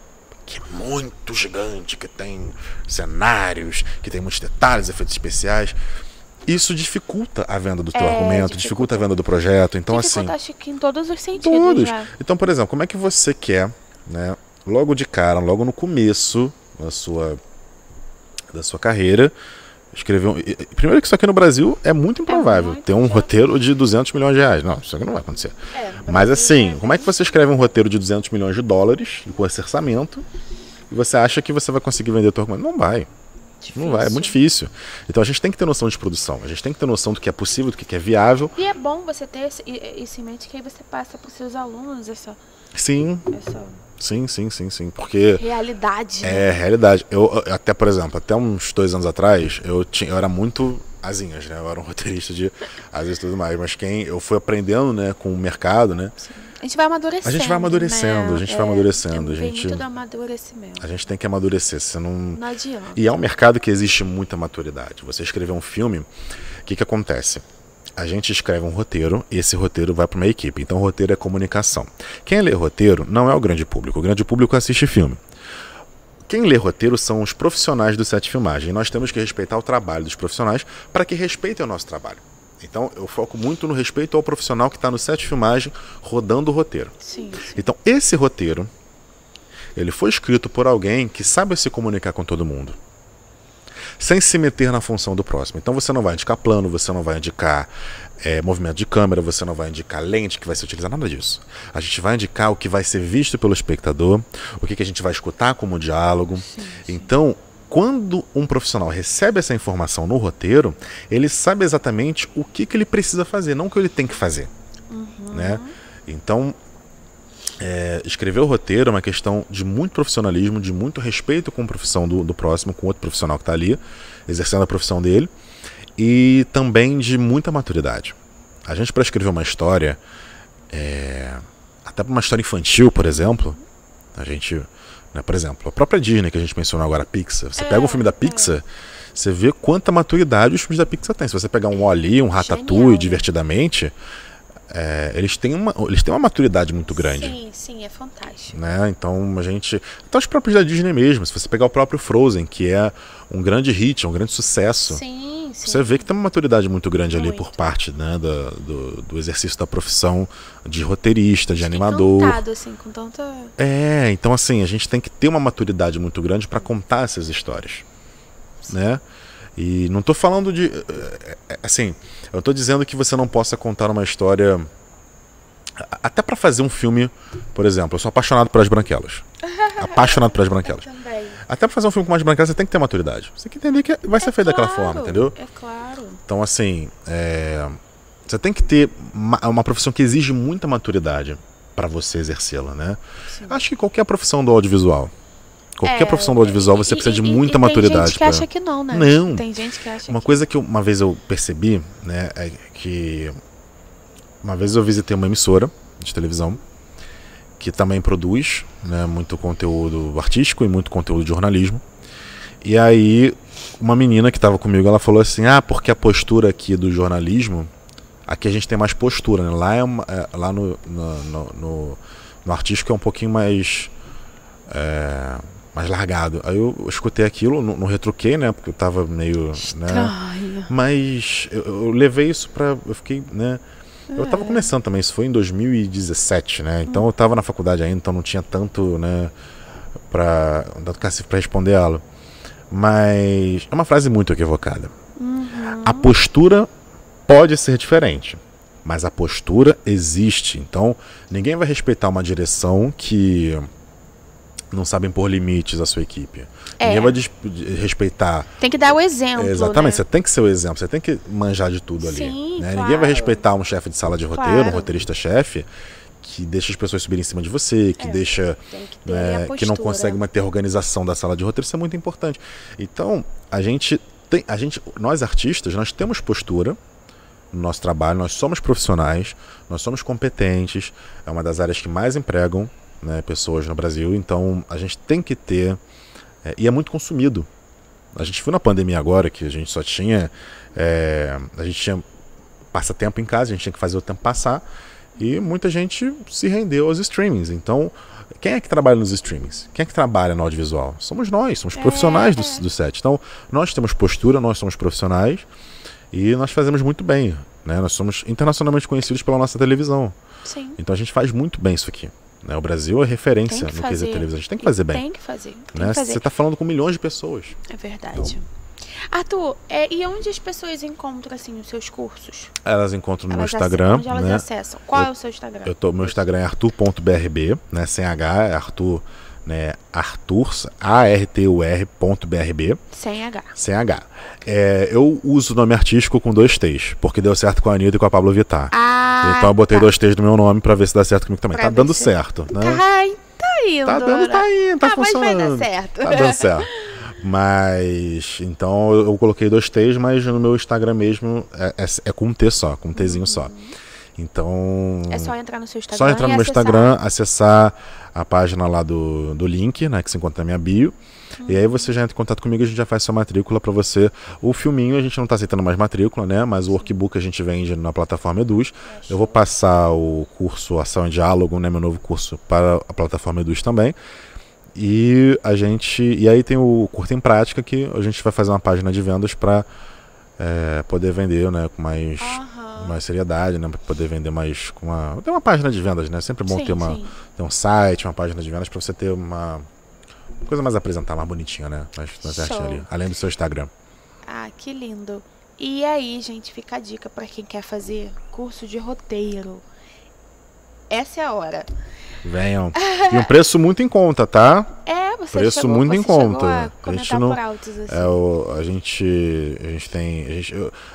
que é muito gigante, que tem cenários, que tem muitos detalhes, efeitos especiais, isso dificulta a venda do teu argumento, dificulta a venda do projeto. Então, dificulta, acho que em todos os sentidos. Todos. Já. Então, por exemplo, como é que você quer, né, logo de cara, logo no começo da sua carreira, escrever primeiro que isso aqui no Brasil é muito improvável. Ter um roteiro de 200 milhões de reais. Não, isso aqui não vai acontecer. Mas assim, como é que você escreve um roteiro de 200 milhões de dólares com esse orçamento e você acha que você vai conseguir vender o teu argumento? Não vai. Difícil. Não vai, é muito difícil. Então a gente tem que ter noção de produção, a gente tem que ter noção do que é possível, do que é viável. E é bom você ter isso em mente, que aí você passa para os seus alunos essa Sim, porque... realidade. É, realidade. Eu até, por exemplo, até uns 2 anos atrás, eu era muito asinhas, né? Eu era um roteirista de asinhas e tudo mais, mas eu fui aprendendo, né, com o mercado, né? Sim. A gente vai amadurecendo. A gente vai amadurecendo, né? a gente vai amadurecendo. Muito do amadurecimento. A gente tem que amadurecer, senão... Não adianta. E é um mercado que existe muita maturidade. Você escrever um filme, o que acontece? A gente escreve um roteiro e esse roteiro vai para uma equipe. Então o roteiro é comunicação. Quem lê roteiro não é o grande público. O grande público assiste filme. Quem lê roteiro são os profissionais do set de filmagem. E nós temos que respeitar o trabalho dos profissionais para que respeitem o nosso trabalho. Então eu foco muito no respeito ao profissional que está no set de filmagem rodando o roteiro. Sim. Então esse roteiro, ele foi escrito por alguém que sabe se comunicar com todo mundo, sem se meter na função do próximo. Então você não vai indicar plano, você não vai indicar movimento de câmera, você não vai indicar lente que vai ser utilizada, nada disso. A gente vai indicar o que vai ser visto pelo espectador, o que a gente vai escutar como diálogo. Sim. Então, quando um profissional recebe essa informação no roteiro, ele sabe exatamente o que ele precisa fazer, não o que ele tem que fazer. Né? Então, escrever o roteiro é uma questão de muito profissionalismo, de muito respeito com a profissão do próximo, com outro profissional que está ali, exercendo a profissão dele, e também de muita maturidade. A gente, para escrever uma história, até para uma história infantil, por exemplo, a gente, né, por exemplo, a própria Disney que a gente mencionou agora, a Pixar, você pega um filme da Pixar, você vê quanta maturidade os filmes da Pixar têm. Se você pegar um Wall-E, um Ratatouille, Divertidamente, eles têm uma maturidade muito grande. Sim, é fantástico. Né? Então até os próprios da Disney mesmo, se você pegar o próprio Frozen, que é um grande hit, um grande sucesso, você vê que tem uma maturidade muito grande ali por parte, né, do exercício da profissão de roteirista, de animador. Assim, com tanta... Então assim, a gente tem que ter uma maturidade muito grande para contar essas histórias. Né? E não estou falando de... Assim, eu estou dizendo que você não possa contar uma história... Até para fazer um filme, por exemplo, eu sou apaixonado por As Branquelas. apaixonado pelas branquelas. Também. Até pra fazer um filme com mais branquelas, você tem que ter maturidade. Você tem que entender que vai ser feito daquela forma, entendeu? É claro. Então, assim, você tem que ter uma profissão que exige muita maturidade pra você exercê-la, né? Sim. Acho que qualquer profissão do audiovisual. Qualquer profissão do audiovisual, você precisa de muita maturidade. Tem gente que acha que não, né? Não. Tem gente que acha Uma coisa que uma vez eu percebi, né, é que uma vez eu visitei uma emissora de televisão que também produz, né, muito conteúdo artístico e muito conteúdo de jornalismo. E aí uma menina que estava comigo, ela falou assim: porque a postura aqui do jornalismo, aqui a gente tem mais postura, né? Lá no artístico é um pouquinho mais largado. Aí eu escutei aquilo, não retruquei, né? Porque eu tava meio, né? Mas eu levei isso pra... Eu fiquei, né? Eu tava começando também, isso foi em 2017, né? Então eu tava na faculdade ainda, então não tinha tanto, né? Tanto cacete pra responder ela. Mas é uma frase muito equivocada. A postura pode ser diferente, mas a postura existe. Então ninguém vai respeitar uma direção que não sabe impor limites à sua equipe. Ninguém vai respeitar... Tem que dar o exemplo, exatamente, né? você tem que ser o exemplo, você tem que manjar de tudo ali. Sim, né? claro. Ninguém vai respeitar um chefe de sala de roteiro, um roteirista-chefe, que deixa as pessoas subirem em cima de você, que deixa... que não consegue manter a organização da sala de roteiro, isso é muito importante. Então, nós artistas, nós temos postura no nosso trabalho, nós somos profissionais, nós somos competentes, é uma das áreas que mais empregam, né, pessoas no Brasil, então a gente tem que ter, e é muito consumido. A gente viu na pandemia agora que a gente só tinha, a gente tinha passatempo em casa, a gente tinha que fazer o tempo passar, e muita gente se rendeu aos streamings. Então, quem é que trabalha nos streamings? Quem é que trabalha no audiovisual? Somos nós, somos profissionais do set. Então, nós temos postura, nós somos profissionais, e nós fazemos muito bem, né? Nós somos internacionalmente conhecidos pela nossa televisão. Sim. Então a gente faz muito bem isso aqui. Né? O Brasil é referência no quesito televisão. A gente tem que fazer bem. Tem que fazer. Né? Você está falando com milhões de pessoas. É verdade. Então... Arthur, e onde as pessoas encontram assim os seus cursos? Elas encontram no meu Instagram. Onde elas acessam? Qual é o seu Instagram? Meu Instagram é arthur.brb, né? Sem H, é Arthur, né? Arthur, ARTUR.brb. Sem H. Sem H. Eu uso o nome artístico com 2 T's, porque deu certo com a Anitta e com a Pablo Vittar. Então eu botei 2 T's no meu nome pra ver se dá certo comigo também. Tá dando certo, né? Tá indo. Tá indo, tá funcionando. Mas vai dar certo. Tá dando certo. Mas, então eu coloquei 2 T's, mas no meu Instagram mesmo é com um T só, com um Tzinho só. Então... É só entrar no seu Instagram. Só entrar no meu Instagram, acessar a página lá do link, né, que se encontra na minha bio. E aí você já entra em contato comigo e a gente já faz sua matrícula para você. O filminho a gente não tá aceitando mais matrícula, né? Mas o workbook a gente vende na plataforma Eduz. Eu vou passar o curso Ação e Diálogo, né, meu novo curso, para a plataforma Eduz também. E aí tem o curso em prática, que a gente vai fazer uma página de vendas para poder vender, né, com mais seriedade, né, para poder vender mais tem uma página de vendas, né? Sempre bom ter um site, uma página de vendas para você ter uma coisa mais apresentar, mais bonitinha, né? Mais certinho ali, além do seu Instagram. Ah, que lindo. E aí, gente, fica a dica para quem quer fazer curso de roteiro. Essa é a hora. Venham. E um preço muito em conta, tá? Você preço chegou, muito em conta. A gente não, por altos, assim.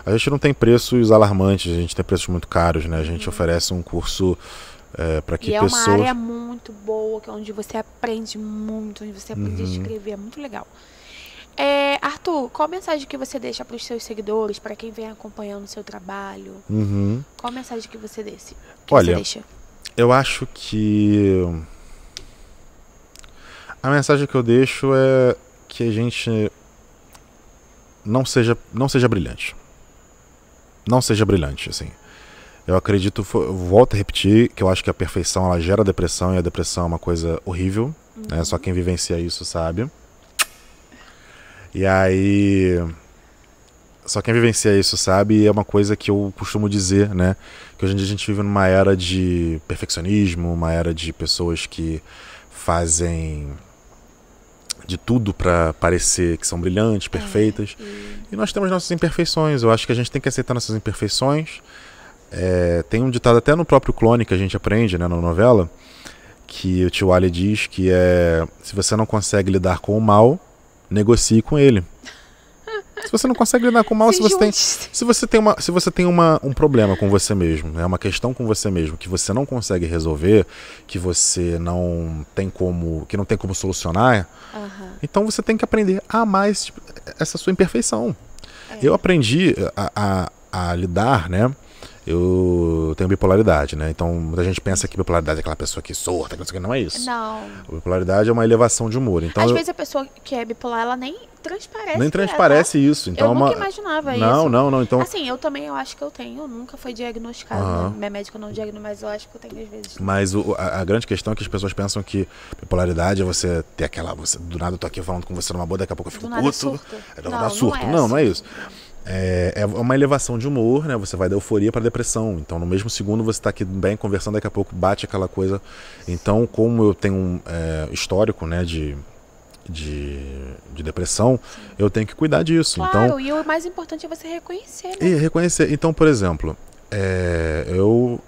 A gente não tem preços alarmantes, a gente tem preços muito caros, né? A gente oferece um curso para que pessoas... é uma área muito boa, que é onde você aprende muito, onde você aprende a escrever, é muito legal. Arthur, qual a mensagem que você deixa para os seus seguidores, para quem vem acompanhando o seu trabalho? Qual a mensagem que você deixa? Olha, eu acho que a mensagem que eu deixo é que a gente não seja brilhante. Não seja brilhante, assim. Eu acredito, eu volto a repetir, que eu acho que a perfeição ela gera depressão, e a depressão é uma coisa horrível, né? Só quem vivencia isso sabe. E aí... Só quem vivencia isso sabe, e é uma coisa que eu costumo dizer, né? Que hoje em dia a gente vive numa era de perfeccionismo, uma era de pessoas que fazem de tudo para parecer que são brilhantes, perfeitas. E nós temos nossas imperfeições. Eu acho que a gente tem que aceitar nossas imperfeições. Tem um ditado até no próprio Clone que a gente aprende, né, na novela, que o tio Ali diz que se você não consegue lidar com o mal, negocie com ele. Se você não consegue lidar com o mal, se você tem um problema com você mesmo, né, uma questão com você mesmo que você não consegue resolver, que você não tem como solucionar, então você tem que aprender a amar essa sua imperfeição. Eu aprendi a lidar, né? Eu tenho bipolaridade, né? Então muita gente pensa que bipolaridade é aquela pessoa que surta, que não é isso. Não. A bipolaridade é uma elevação de humor. Então, às vezes a pessoa que é bipolar, ela nem transparece. Nem transparece isso. Então eu nunca imaginava isso. Não. Então... Assim, eu também acho que eu tenho. Nunca foi diagnosticado. Né? Minha médica não diagnosticou, mas eu acho que eu tenho às vezes. Mas a grande questão é que as pessoas pensam que bipolaridade é você ter aquela... do nada eu tô aqui falando com você numa boa, daqui a pouco eu fico puto. Não é isso. É uma elevação de humor, né? Você vai da euforia para depressão. Então, no mesmo segundo, você está aqui bem conversando, daqui a pouco bate aquela coisa. Então, como eu tenho um histórico, né, de depressão, eu tenho que cuidar disso. Claro, então, e o mais importante é você reconhecer, né? E reconhecer. Então, por exemplo, eu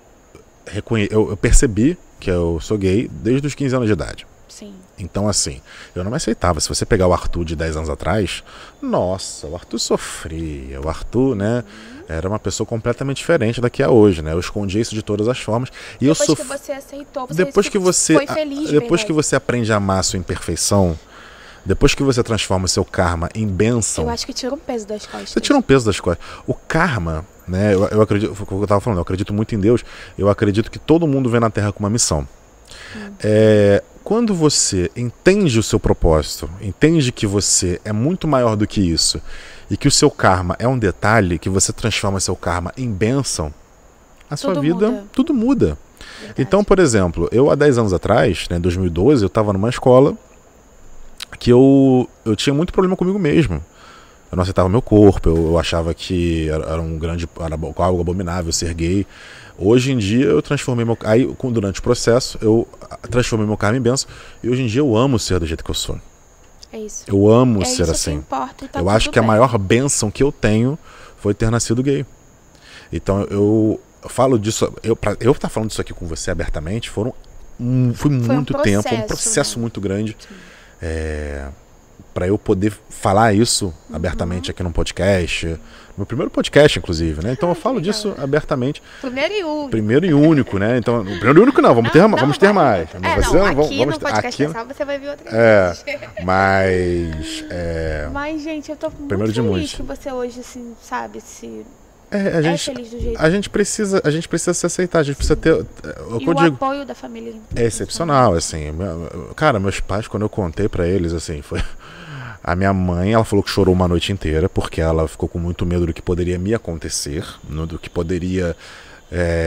percebi que eu sou gay desde os 15 anos de idade. Sim. Então, assim, eu não me aceitava. Se você pegar o Arthur de 10 anos atrás, nossa, o Arthur sofria. O Arthur, né, era uma pessoa completamente diferente da que é hoje, né? Eu escondia isso de todas as formas. E depois que você aceitou, foi feliz. Depois que você aprende a amar a sua imperfeição, depois que você transforma o seu karma em bênção... Eu acho que tira um peso das costas. Você tira um peso das costas. O karma, né, eu acredito, foi o que eu estava falando, eu acredito muito em Deus, eu acredito que todo mundo vem na Terra com uma missão. Quando você entende o seu propósito, entende que você é muito maior do que isso, e que o seu karma é um detalhe, que você transforma seu karma em bênção, sua vida, tudo muda. Verdade. Então, por exemplo, eu há 10 anos atrás, né, em 2012, eu estava numa escola que eu tinha muito problema comigo mesmo. Eu não aceitava meu corpo, eu achava que era algo abominável ser gay. Hoje em dia eu transformei durante o processo, eu transformei meu karma em bênção, e hoje em dia eu amo ser do jeito que eu sou. É isso. Eu amo ser isso assim. Que importa, tá, eu acho que a maior bênção que eu tenho foi ter nascido gay. Então eu falo disso, eu estar falando disso aqui com você abertamente, foi muito tempo, um processo muito grande. Para eu poder falar isso abertamente aqui no podcast, no primeiro podcast, inclusive, né? Então eu falo disso abertamente. Primeiro e único, né? Então, primeiro e único não, vamos ter mais. Aqui no podcast você vai ver outras vezes. Mas, gente, eu tô muito feliz que você hoje, assim, sabe, feliz do jeito. A gente precisa se aceitar, a gente precisa ter... o apoio da família. É excepcional, assim. Cara, meus pais, quando eu contei pra eles, assim, foi... A minha mãe, ela falou que chorou uma noite inteira, porque ela ficou com muito medo do que poderia me acontecer, do que poderia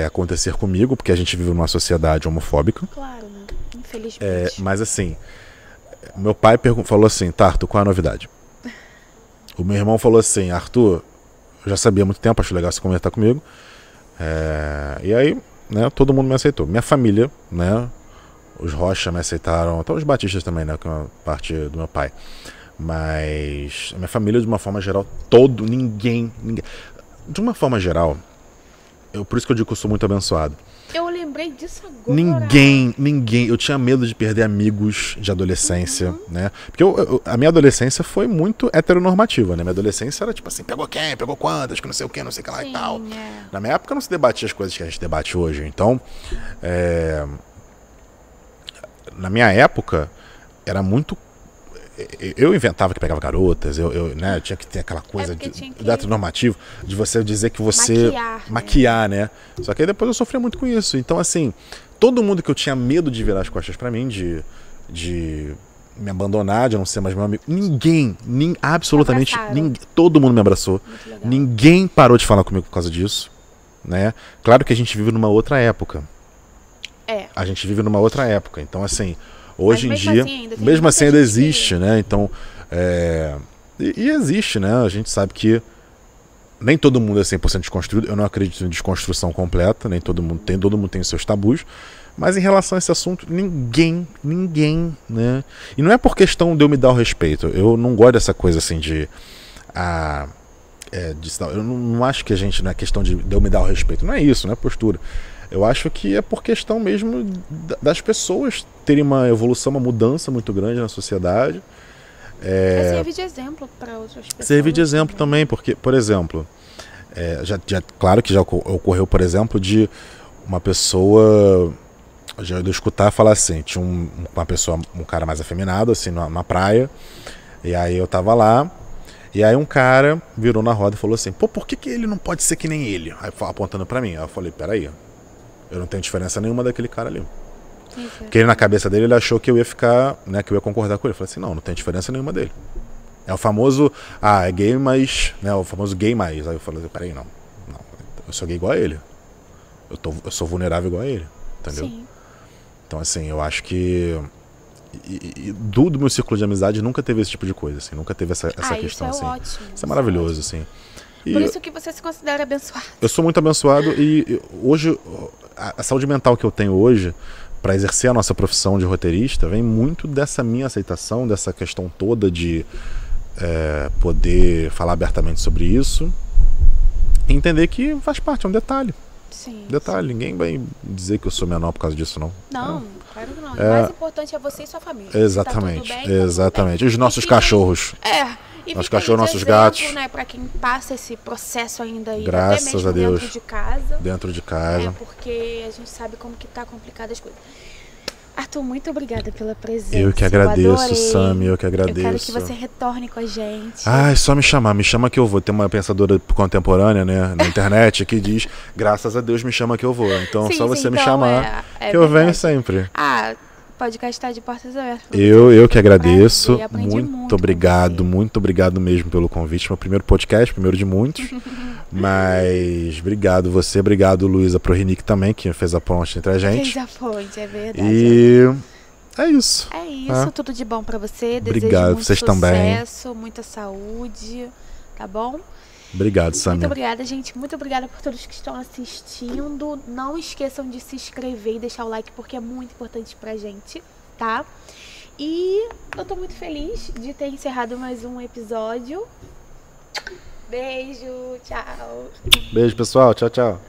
acontecer comigo, porque a gente vive numa sociedade homofóbica. Claro, né? Infelizmente. Mas assim, meu pai falou assim, tá, Arthur, qual é a novidade? O meu irmão falou assim, Arthur, eu já sabia há muito tempo, acho legal você comentar comigo. E aí, né, todo mundo me aceitou. Minha família, né, os Rocha me aceitaram, até os Batistas também, né, que é uma parte do meu pai. Mas a minha família, de uma forma geral, ninguém, de uma forma geral, por isso que eu digo que eu sou muito abençoado. Eu lembrei disso agora. Ninguém, eu tinha medo de perder amigos de adolescência, né? Porque a minha adolescência foi muito heteronormativa, né? Minha adolescência era tipo assim, pegou quem, pegou quantas, que não sei o que, não sei o que lá e tal. Na minha época não se debatia as coisas que a gente debate hoje. Então, na minha época, era muito... Eu inventava que pegava garotas, né, eu tinha que ter aquela coisa do heteronormativo, de você dizer que você... Maquiar, né? Só que aí depois eu sofria muito com isso. Então, assim, todo mundo que eu tinha medo de virar as costas pra mim, de me abandonar, de não ser mais meu amigo, absolutamente ninguém, todo mundo me abraçou. Ninguém parou de falar comigo por causa disso, né? Claro que a gente vive numa outra época. A gente vive numa outra época. Então, assim... Hoje em dia, mesmo assim ainda existe, né? Então, e existe, né? A gente sabe que nem todo mundo é 100% desconstruído. Eu não acredito em desconstrução completa, nem todo mundo tem os seus tabus. Mas em relação a esse assunto, ninguém, né? E não é por questão de eu me dar o respeito. Eu não gosto dessa coisa assim eu não acho que a gente, não é questão de eu me dar o respeito. Não é isso, não é postura. Eu acho que é por questão mesmo das pessoas terem uma evolução, uma mudança muito grande na sociedade. Servir de exemplo para outras pessoas. Servir de exemplo também, porque, por exemplo, claro que já ocorreu, por exemplo, de uma pessoa, já eu escutar falar assim, tinha uma pessoa, um cara mais afeminado, assim, na praia, e aí eu tava lá, e aí um cara virou na roda e falou assim, pô, por que ele não pode ser que nem ele? Aí apontando pra mim, aí eu falei, peraí, eu não tenho diferença nenhuma daquele cara ali. Isso. Porque ele, na cabeça dele, ele achou que eu ia ficar, né, que eu ia concordar com ele. Eu falei assim, não tem diferença nenhuma dele. É o famoso, é gay, mas, né, o famoso gay mais. Aí eu falei, peraí, não, eu sou gay igual a ele. Eu sou vulnerável igual a ele, entendeu? Sim. Então, assim, eu acho que do meu círculo de amizade nunca teve esse tipo de coisa, assim, nunca teve essa questão, isso é assim. ótimo. Isso é maravilhoso, assim. Por isso que você se considera abençoado. Eu sou muito abençoado e hoje, a saúde mental que eu tenho hoje para exercer a nossa profissão de roteirista vem muito dessa minha aceitação, dessa questão toda de poder falar abertamente sobre isso e entender que faz parte, é um detalhe. Sim. Detalhe, ninguém vai dizer que eu sou menor por causa disso, não. Não, claro que não. O mais importante é você e sua família. Exatamente, tá tudo bem, exatamente. Tá tudo bem. Os nossos cachorros. E nossos fica cachorros, aí de nossos exemplo, gatos. né, pra quem passa esse processo ainda aí, Graças até mesmo a Deus. dentro de casa. Dentro de casa. Porque a gente sabe como que tá complicado as coisas. Arthur, muito obrigada pela presença. Eu que agradeço, adorei. Sami, eu que agradeço. Eu quero que você retorne com a gente. É só me chama que eu vou. Tem uma pensadora contemporânea, né, na internet que diz, graças a Deus me chama que eu vou. Então só você me chamar que eu venho sempre. O podcast está de portas abertas. Eu que agradeço. Muito Muito obrigado mesmo pelo convite. Meu primeiro podcast, primeiro de muitos. Mas obrigado você, obrigado Luísa Prohinick também, que fez a ponte entre a gente. Fez a ponte, é verdade. E é isso. É isso, tudo de bom pra você. Obrigado, Desejo vocês muito sucesso, também. muita saúde, tá bom? Obrigado, Sami. Muito obrigada, gente. Muito obrigada por todos que estão assistindo. Não esqueçam de se inscrever e deixar o like, porque é muito importante pra gente, tá? E eu tô muito feliz de ter encerrado mais um episódio. Beijo, tchau. Beijo, pessoal. Tchau, tchau.